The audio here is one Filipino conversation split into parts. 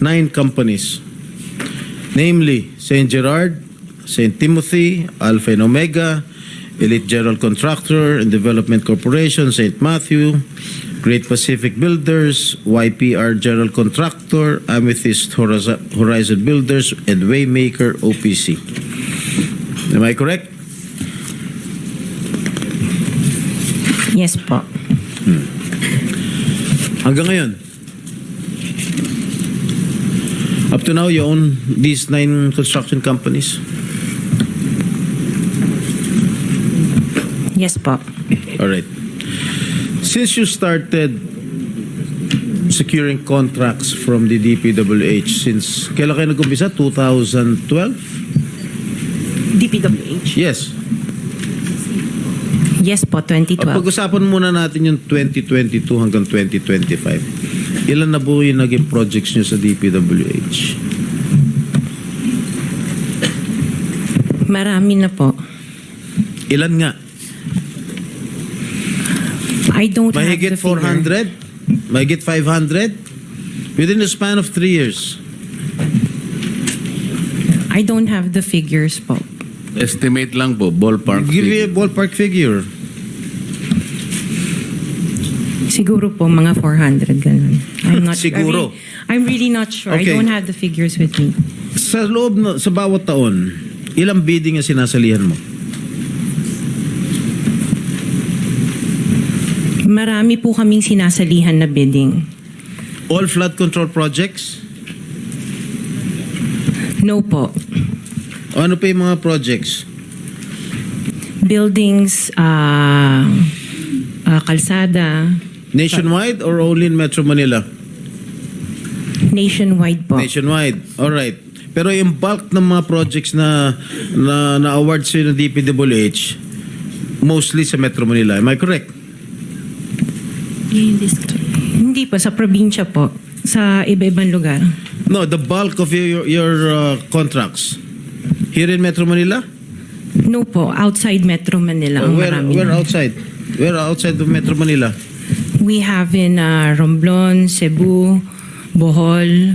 9 companies, namely St. Gerard, St. Timothy, Alpha and Omega, Elite General Contractor and Development Corporation, St. Matthew, Great Pacific Builders, YPR General Contractor, Amethyst Horizon Builders, and Waymaker OPC. Am I correct? Yes po. Hanggang ngayon, up to now, you own these 9 construction companies? Yes po. All right. Since you started securing contracts from the DPWH, since kailan kayo nag-umpisa? 2012? DPWH? Yes. Yes po, 2012. Pag-usapan muna natin yung 2022 hanggang 2025. Ilan na po yung naging projects nyo sa DPWH? Marami na po. Ilan nga? I don't have Mahigit the figure. 400? Mahigit 500? Within the span of 3 years. I don't have the figures po. Estimate lang po, ballpark. Give me a figure. ballpark figure. Siguro po mga 400 ganun. I'm not Siguro. I'm really not sure. Okay. I don't have the figures with me. Sa loob, sa bawat taon, ilang bidding ang sinasalihan mo? Marami po kaming sinasalihan na bidding. All flood control projects? No po. O ano pa yung mga projects? Buildings, kalsada, Nationwide or only in Metro Manila? nationwide po. Nationwide. Alright. Pero yung bulk ng mga projects na award sa'yo ng DPWH, mostly sa Metro Manila. Am I correct? Hindi po, sa probinsya po. Sa iba-ibang lugar. No, the bulk of your contracts. Here in Metro Manila? No po, outside Metro Manila. Ang marami Where na. outside? Where outside of Metro Manila? We have in Romblon, Cebu, Bohol,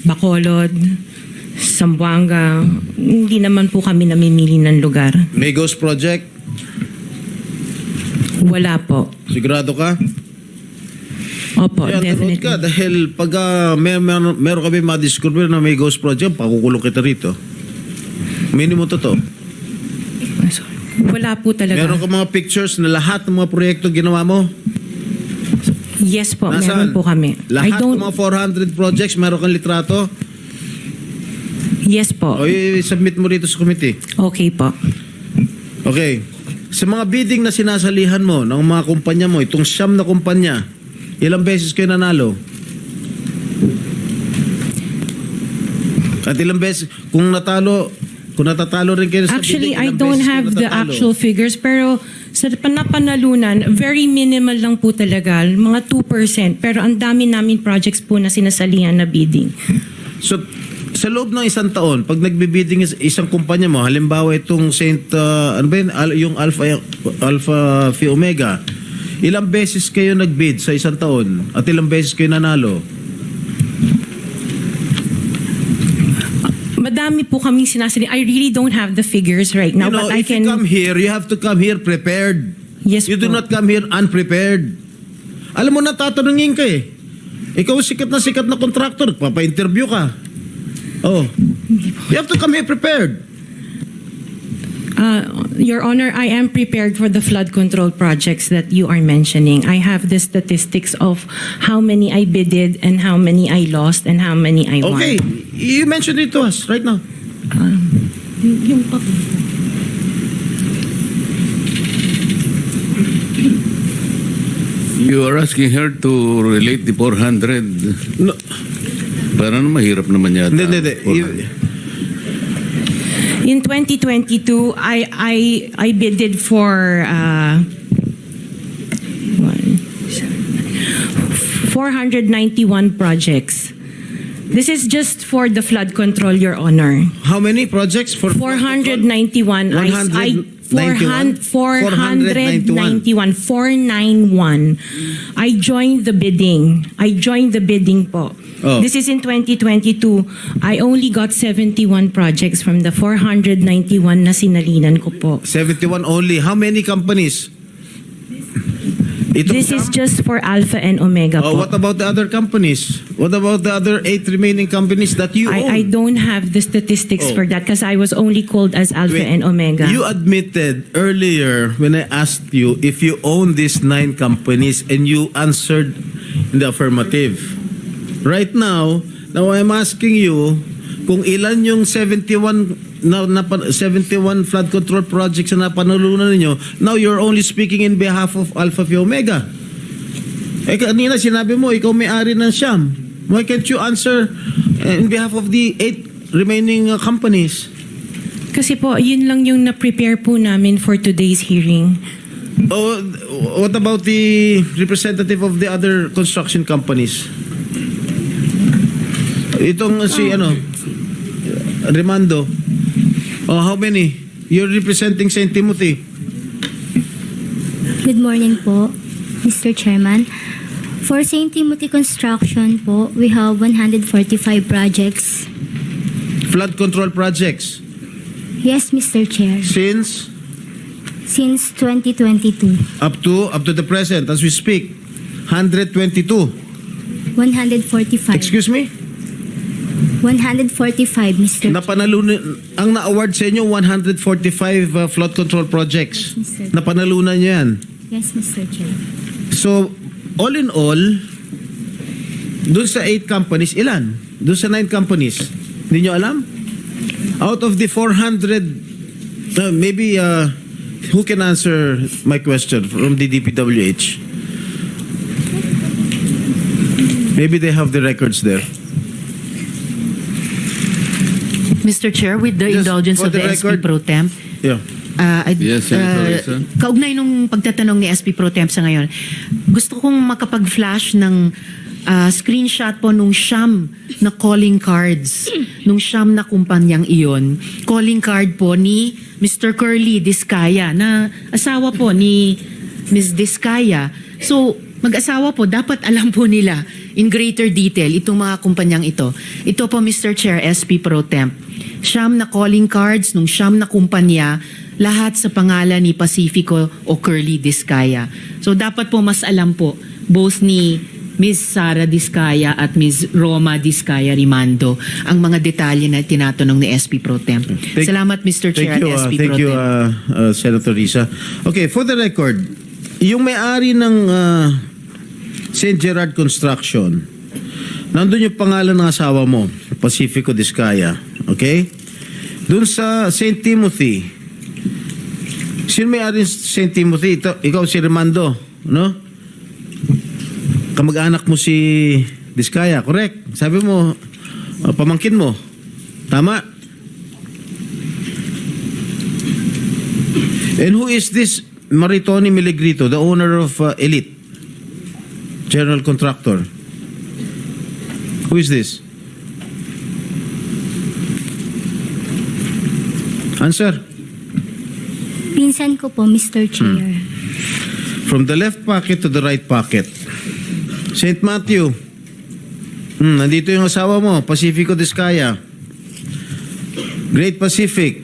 Bacolod, Zamboanga. Hindi naman po kami namimili ng lugar. Migos Project? Wala po. Sigurado ka? Opo, Yan, definitely. ka dahil pag meron kami ma-discover na may ghost project, pakukulong kita rito. Minimum to. Wala po talaga. Meron ka mga pictures na lahat ng mga proyekto ginawa mo? Yes po, Nasaan? meron po kami. Lahat ng mga 400 projects, meron kang litrato? Yes po. O i-submit mo rito sa committee. Okay po. Okay. Sa mga bidding na sinasalihan mo ng mga kumpanya mo, itong 9 na kumpanya, ilang beses kayo nanalo? At ilang beses, kung natatalo rin kayo sa Actually, bidding, I ilang don't beses kayo have the natatalo? actual figures, pero sa napanalunan, very minimal lang po talaga, mga 2%. Pero ang dami namin projects po na sinasalihan na bidding. So, sa loob ng isang taon, pag nagbibidding isang kumpanya mo, halimbawa itong ano ba yun? Yung Alpha Phi Omega, ilang beses kayo nagbid sa isang taon at ilang beses kayo nanalo? Madami po kaming sinasalihan. I really don't have the figures right now, You know, but I if you can... come here, you have to come here prepared. Yes You do po. not come here unprepared. Alam mo na, tatanungin ka eh. Ikaw sikat na contractor, papa-interview ka. Oh. You have to come here prepared. Your Honor, I am prepared for the flood control projects that you are mentioning. I have the statistics of how many I bidded and how many I lost and how many I won. Okay, you mentioned it to us right now. Yung pa po. You are asking her to relate the 400. No, Parang mahirap naman yata. hindi. 400. In 2022, I bidded for 491 projects. This is just for the flood control, Your Honor. How many projects? For 491. 100, 491. I joined the bidding. Po. Oh. This is in 2022. I only got 71 projects from the 491 na sinalinan ko po. 71 only. How many companies? Ito This is just for Alpha and Omega Oh, po. what about the other companies? What about the other 8 remaining companies that you I own? don't have the statistics Oh. for that because I was only called as Alpha Wait, and Omega. You admitted earlier when I asked you if you own these 9 companies and you answered in the affirmative. Right now I'm asking you kung ilan yung 71 71 flood control projects na napanalunan ninyo. Now you're only speaking in behalf of Alpha Phi Omega. Kanina sinabi mo ikaw may-ari ng Siam. Why can't you answer in behalf of the 8 remaining companies? Kasi po, yun lang yung na-prepare po namin for today's hearing. Oh, what about the representative of the other construction companies? Itong si Remando. Oh, how many? You're representing St. Timothy. Good morning po, Mr. Chairman. For St. Timothy Construction po, we have 145 projects. Flood control projects. Yes, Mr. Chair. Since Since 2022, up to the present as we speak, 122. 145. Excuse me? 145, Mr. Napanalunan ang na-award sa inyo 145 flood control projects. Yes, sir. Napanalunan niyo yan. Yes, Mr. Chair. So, all in all, dun sa 8 companies, ilan? Dun sa 9 companies, hindi nyo alam? Out of the 400, maybe, who can answer my question from the DPWH? Maybe they have the records there. Mr. Chair, with the Just indulgence for of the the SP record- Pro Temp, Yeah. Yes, Senator Risa. kaugnay nung pagtatanong ni SP Pro Temp sa ngayon, gusto kong makapag-flash ng screenshot po nung siyam na calling cards, nung siyam na kumpanyang iyon. Calling card po ni Mr. Curly Discaya, na asawa po ni Ms. Discaya. So, mag-asawa po, dapat alam po nila in greater detail itong mga kumpanyang ito. Ito po, Mr. Chair, SP Pro Temp. Siyam na calling cards nung siyam na kumpanya, lahat sa pangalan ni Pacifico o Curly Discaya. So dapat po mas alam po both ni Ms. Sara Discaya at Ms. Roma Discaya Rimando ang mga detalye na tinatanong ni SP Pro Temp. Salamat, Mr. Chair, Thank you, at SP thank Pro you, Temp. Senator Risa. Okay, for the record, yung may-ari ng St. Gerard Construction, nandun yung pangalan ng asawa mo, Pacifico Discaya. Okay? Dun sa St. Timothy, sino may-ari ng St. Timothy? Ikaw si Remando, no? Kamag-anak mo si Discaya, correct? Sabi mo, pamangkin mo. Tama? And who is this Maritoni Miligrito, the owner of Elite General Contractor? Who is this? Answer. Pinsan ko po, Mr. Chair. From the left pocket to the right pocket. St. Matthew. Nandito yung asawa mo, Pacifico Discaya. Great Pacific.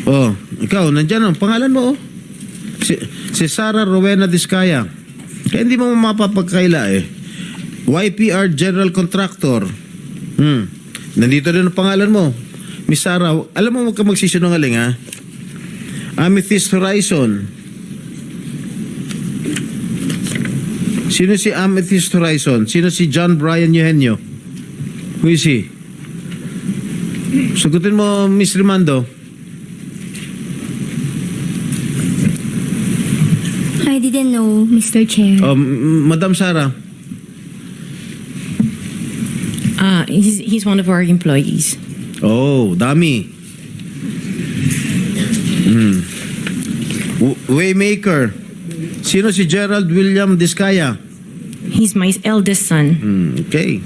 Oh, ikaw, nandyan ang pangalan mo, oh. Si Sara Rowena Discaya. Kaya hindi mo mapapagkaila eh. YPR General Contractor. Nandito din ang pangalan mo. Miss Sara, alam mo huwag ka magsisinungaling ha. Amethyst Horizon. Sino si Amethyst Horizon? Sino si John Brian Eugenio? Who is he? Sagutin mo, Miss Rimando. I didn't know, Mr. Chair. Madam Sara. He's one of our employees. Oh, dami. Waymaker. Sino si Gerald William Discaya? He's my eldest son. Okay.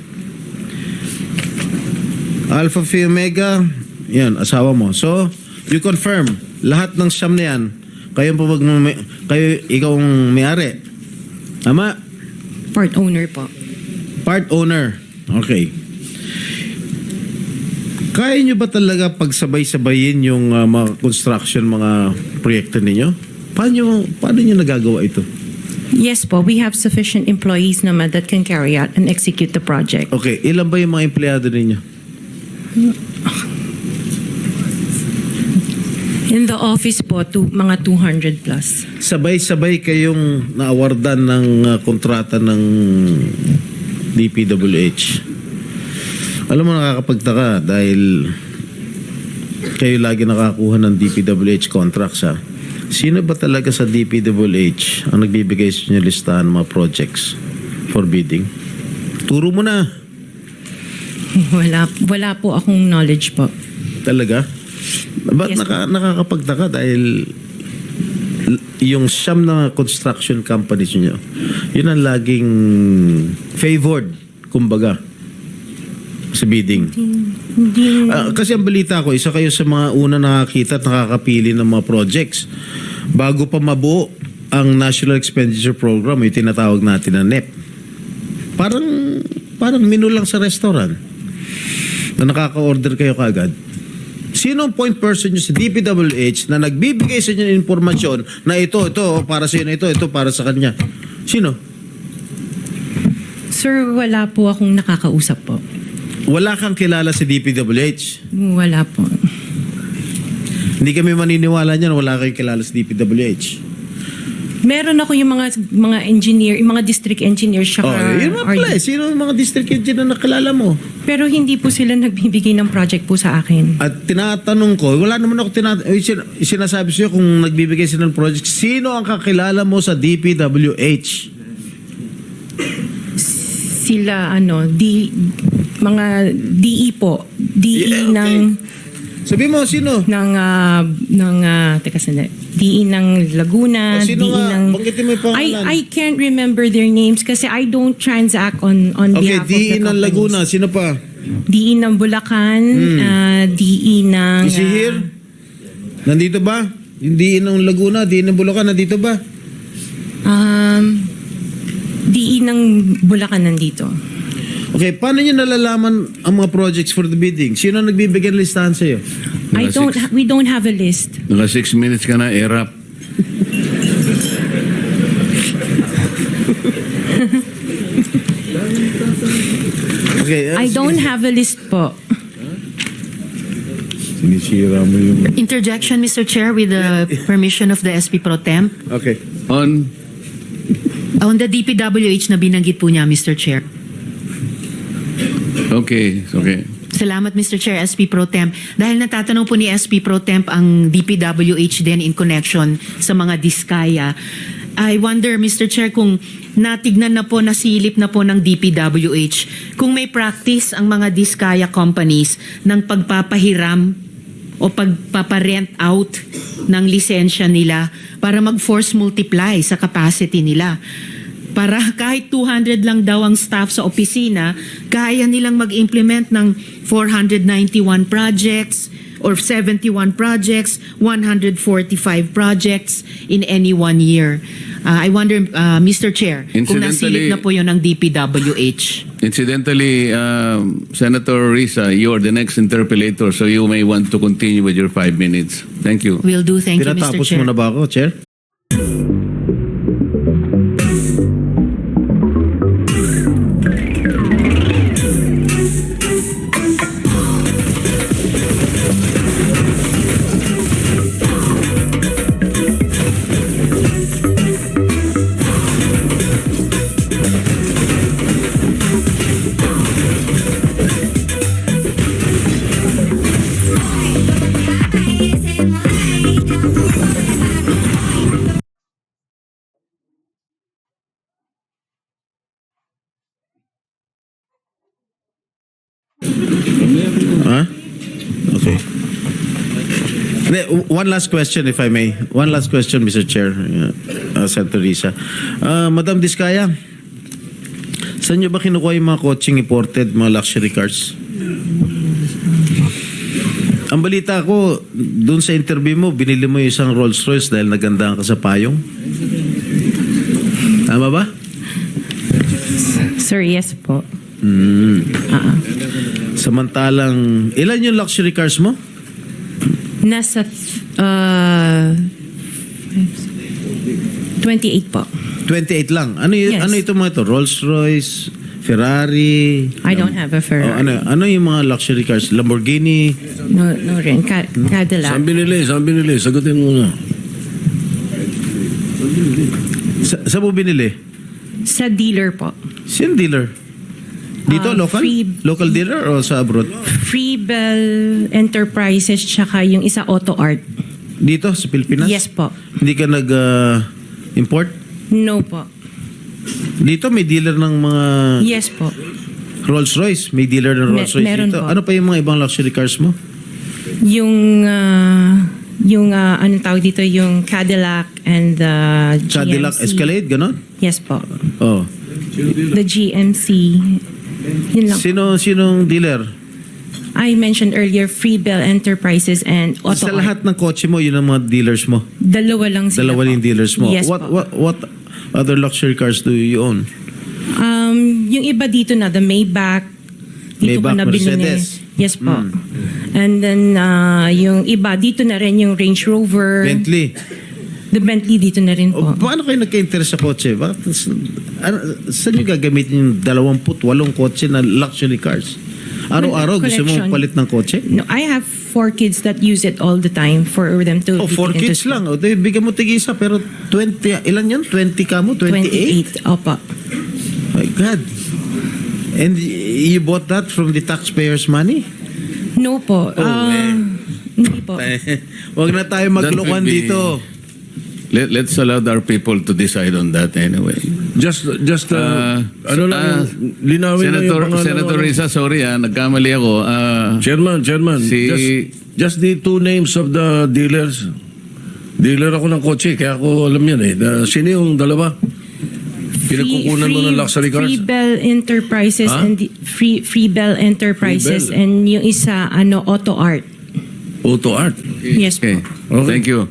Alpha Phi Omega, yan, asawa mo. So, you confirm lahat ng siyam na yan, kayo ikaw ang may-ari. Tama? Part owner po. Part owner. Okay. Kaya nyo ba talaga pagsabay-sabayin yung mga construction, mga proyekto ninyo? Paano nyo nagagawa ito? Yes po, we have sufficient employees naman that can carry out and execute the project. Okay, ilan ba yung mga empleyado ninyo? In the office po, mga 200 plus. Sabay-sabay kayong naawardan ng kontrata ng DPWH. Alam mo, nakakapagtaka dahil kayo lagi nakakuha ng DPWH contracts, ha? Sino ba talaga sa DPWH ang nagbibigay sa inyo listahan ng mga projects for bidding? Turo mo na. Wala po akong knowledge po. Talaga? Ba't Yes, nakakapagtaka dahil yung siyam na construction companies nyo, yun ang laging favored, kumbaga, sa bidding. Hindi. Kasi ang balita ko, isa kayo sa mga una nakakita at nakakapili ng mga projects. Bago pa mabuo ang National Expenditure Program, yung tinatawag natin na NEP. Parang menu lang sa restaurant na nakaka-order kayo kaagad. Sino ang point person nyo sa DPWH na nagbibigay sa inyo ng informasyon na ito para sa inyo, ito para sa kanya? Sino? Sir, wala po akong nakakausap po. Wala kang kilala sa DPWH. Wala po. Hindi kami maniniwala niyan, wala kayong kilala sa DPWH. Meron ako yung mga engineer, yung mga district engineers siya. Yun nga pala eh. Sino ang mga district engineer na nakilala mo? Pero hindi po sila nagbibigay ng project po sa akin. At tinatanong ko, wala naman ako sinasabi sa'yo kung nagbibigay sila ng project, sino ang kakilala mo sa DPWH? Sila mga DE po. DE Yeah, okay. ng Sabi mo, sino? teka sandali. DE ng Laguna, Sino DE nga? ng Banggitin mo yung pangalan. I can't remember their names kasi I don't transact on Okay, behalf of the DE ng companies. Laguna. Sino pa? DE ng Bulacan, DE ng Is he here? Nandito ba? Yung DE ng Laguna, DE ng Bulacan, nandito ba? DE ng Bulacan nandito. Okay, paano nyo nalalaman ang mga projects for the bidding? Sino ang nagbibigay ng listahan sa'yo? We don't have a list. Naka 6 minutes ka na, erap. Okay, I don't have a list po. Sinisira mo yung... Interjection, Mr. Chair, with the permission of the SP Pro Temp. Okay. On the DPWH na binanggit po niya, Mr. Chair. Okay. Salamat, Mr. Chair, SP Pro Temp. Dahil natatanong po ni SP Pro Temp ang DPWH din in connection sa mga diskaya. I wonder, Mr. Chair, kung natignan na po, nasilip na po ng DPWH, kung may practice ang mga diskaya companies ng pagpapahiram o pagpaparent out ng lisensya nila para mag-force multiply sa capacity nila. Para kahit 200 lang daw ang staff sa opisina, kaya nilang mag-implement ng 491 projects or 71 projects, 145 projects in any 1 year. I wonder, Mr. Chair, kung nasilip na po yun ng DPWH. Incidentally, Senator Risa, you are the next interpellator, so you may want to continue with your 5 minutes. Thank you. Will do. Thank you, Mr. Tinatapos Chair. mo na ba ako, Chair? Huh? Okay. One last question, if I may. One last question, Mr. Chair, Senator Risa. Madam Diskaya, saan nyo ba kinukuha yung mga coaching imported, mga luxury cars? Ang balita ko, doon sa interview mo, binili mo yung isang Rolls Royce dahil nagandahan ka sa payong. Tama ba? Sir, yes po. Samantalang, ilan yung luxury cars mo? Nasa 28 po. 28 lang. Ano, Yes. ano ito mga ito? Rolls Royce, Ferrari? I don't have a Ferrari. ano yung mga luxury cars? Lamborghini? No rin. Cadillac. Saan binili? Sagutin mo na. Sa mo binili? Sa dealer po. Sino dealer? Dito, local? Local dealer o sa abroad? Freebell Enterprises tsaka yung isa Auto Art. Dito, sa Pilipinas? Yes po. Hindi ka nag-import? No po. Dito may dealer ng mga Yes po. Rolls Royce. May dealer ng Rolls Royce meron dito. po. Ano pa yung mga ibang luxury cars mo? Yung anong tawag dito, yung Cadillac and the GMC. Cadillac Escalade, ganon? Yes po. Oh. The GMC. Yun lang. Sinong dealer? I mentioned earlier Freebell Enterprises and Auto Sa Art. lahat ng kotse mo, yun ang mga dealers mo. Dalawa lang sila Dalawa po. yung dealers mo. Yes what, po. what other luxury cars do you own? Yung iba dito na, the Maybach. Dito ko Maybach, na binili. Mercedes. Yes po. And then, yung iba, dito na rin yung Range Rover. Bentley. The Bentley dito na rin O, po. paano kayo nagka-interest sa kotse? Saan nyo gagamitin yung 28 kotse na luxury cars? Araw-araw gusto mo Collection. palit ng kotse? No, I have 4 kids that use it all the time for them to Oh, be 4 taken to kids school. lang. O, di, bigyan mo tig-isa pero 20, ilan yan? 20 ka mo? 28? 28. Opo. My God. And you bought that from the taxpayers' money? No po. Hindi po. Wag na tayo maglokohan That will be- dito. Let's allow our people to decide on that anyway. Just linawin na yung pangalan. Senator Risa, sorry nagkamali ako. Chairman, Si- just the 2 names of the dealers. Dealer ako ng kotse, kaya ako alam yan eh. Sino yung dalawa? Pinagkukunan mo ng luxury cars? Freebell Enterprises Ha? and Freebell Enterprises Freebell. and yung isa Auto Art. Auto Art. Yes Okay. po. Okay. Thank you.